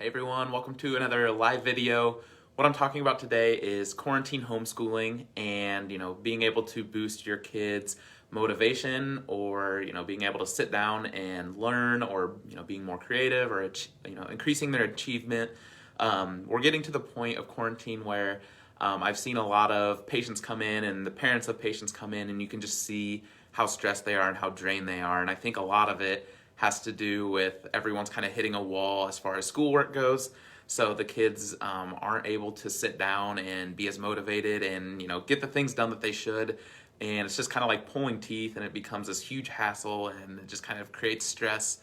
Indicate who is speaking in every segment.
Speaker 1: Hey everyone, welcome to another live video. What I'm talking about today is quarantine homeschooling and, being able to boost your kids' motivation or, being able to sit down and learn or, being more creative or, increasing their achievement. We're getting to the point of quarantine where I've seen a lot of patients come in and the parents of patients come in and you can just see how stressed they are and how drained they are. And I think a lot of it has to do with everyone's kind of hitting a wall as far as schoolwork goes. So the kids aren't able to sit down and be as motivated and get the things done that they should. And it's just kind of like pulling teeth, and it becomes this huge hassle, and it just kind of creates stress,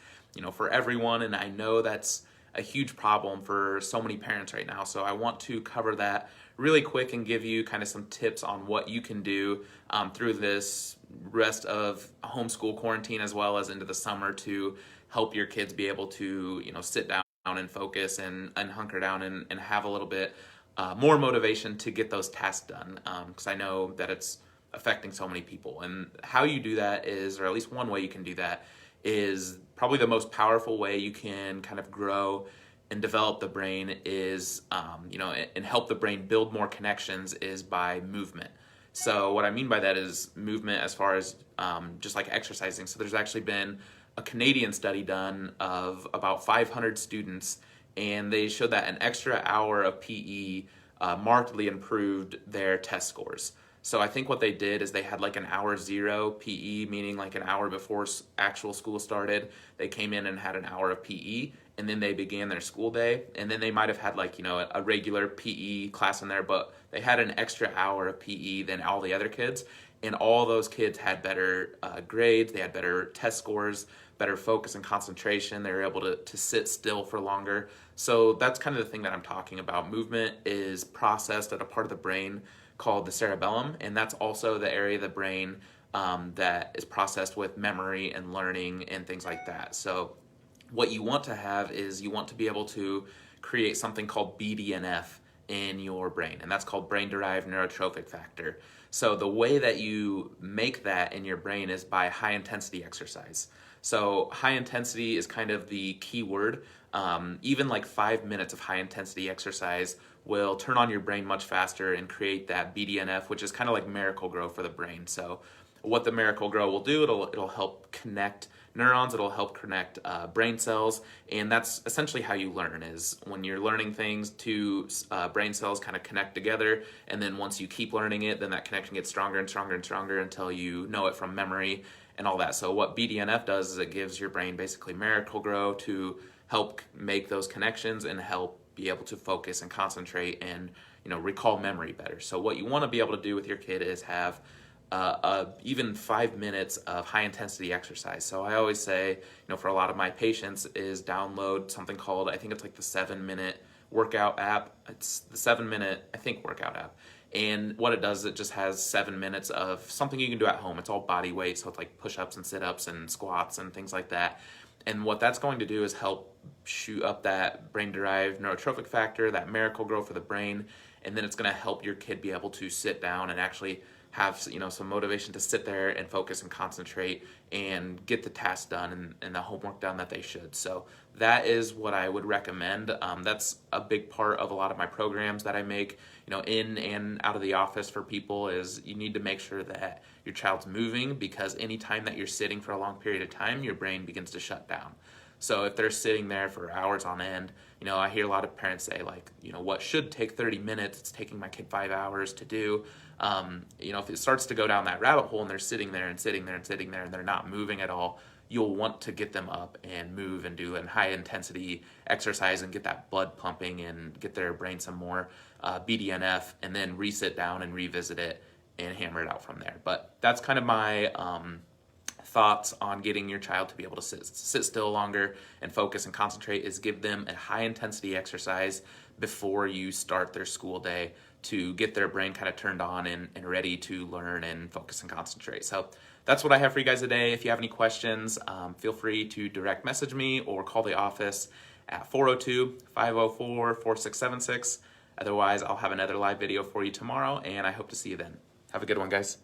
Speaker 1: for everyone. And I know that's a huge problem for so many parents right now. So I want to cover that really quick and give you kind of some tips on what you can do through this rest of homeschool quarantine as well as into the summer to help your kids be able to, sit down and focus and hunker down and have a little bit more motivation to get those tasks done. Because I know that it's affecting so many people. And how you do that is, or at least one way you can do that, is probably the most powerful way you can kind of grow and develop the brain is, and help the brain build more connections is by movement. So what I mean by that is movement as far as just like exercising. So there's actually been a Canadian study done of about 500 students, and they showed that an extra hour of PE markedly improved their test scores. So I think what they did is they had like an hour zero PE, meaning like an hour before actual school started. They came in and had an hour of PE, and then they began their school day. And then they might have had like, a regular PE class in there, but they had an extra hour of PE than all the other kids. And all those kids had better grades, they had better test scores, better focus and concentration. They were able to sit still for longer. So that's kind of the thing that I'm talking about. Movement is processed at a part of the brain called the cerebellum, and that's also the area of the brain that is processed with memory and learning and things like that. So what you want to have is you want to be able to create something called BDNF in your brain, and that's called brain-derived neurotrophic factor. So the way that you make that in your brain is by high intensity exercise. So high intensity is kind of the key word. Even like 5 minutes of high intensity exercise will turn on your brain much faster and create that BDNF, which is kind of like Miracle-Gro for the brain. So what the Miracle-Gro will do, it'll help connect neurons, it'll help connect brain cells, and that's essentially how you learn, is when you're learning things, two brain cells kind of connect together, and then once you keep learning it, then that connection gets stronger and stronger and stronger until you know it from memory and all that. So what BDNF does is it gives your brain basically Miracle-Gro to help make those connections and help be able to focus and concentrate and recall memory better. So what you want to be able to do with your kid is have even 5 minutes of high intensity exercise. So I always say, for a lot of my patients, is download something called, I think it's like the 7-minute workout app. It's the 7-minute, I think, workout app. And what it does, it just has 7 minutes of something you can do at home. It's all body weight, so it's like push-ups and sit-ups and squats and things like that. And what that's going to do is help shoot up that brain-derived neurotrophic factor, that Miracle-Gro for the brain, and then it's going to help your kid be able to sit down and actually have some motivation to sit there and focus and concentrate and get the task done and the homework done that they should. So that is what I would recommend. That's a big part of a lot of my programs that I make, in and out of the office for people, is you need to make sure that your child's moving, because anytime that you're sitting for a long period of time, your brain begins to shut down. So if they're sitting there for hours on end, I hear a lot of parents say like, what should take 30 minutes, it's taking my kid 5 hours to do. If it starts to go down that rabbit hole and they're sitting there and sitting there and sitting there and they're not moving at all, you'll want to get them up and move and do a high intensity exercise and get that blood pumping and get their brain some more BDNF, and then re-sit down and revisit it and hammer it out from there. But that's kind of my thoughts on getting your child to be able to sit still longer and focus and concentrate, is give them a high intensity exercise before you start their school day to get their brain kind of turned on and ready to learn and focus and concentrate. So that's what I have for you guys today. If you have any questions, feel free to direct message me or call the office at 402-504-4676. Otherwise, I'll have another live video for you tomorrow, and I hope to see you then. Have a good one, guys.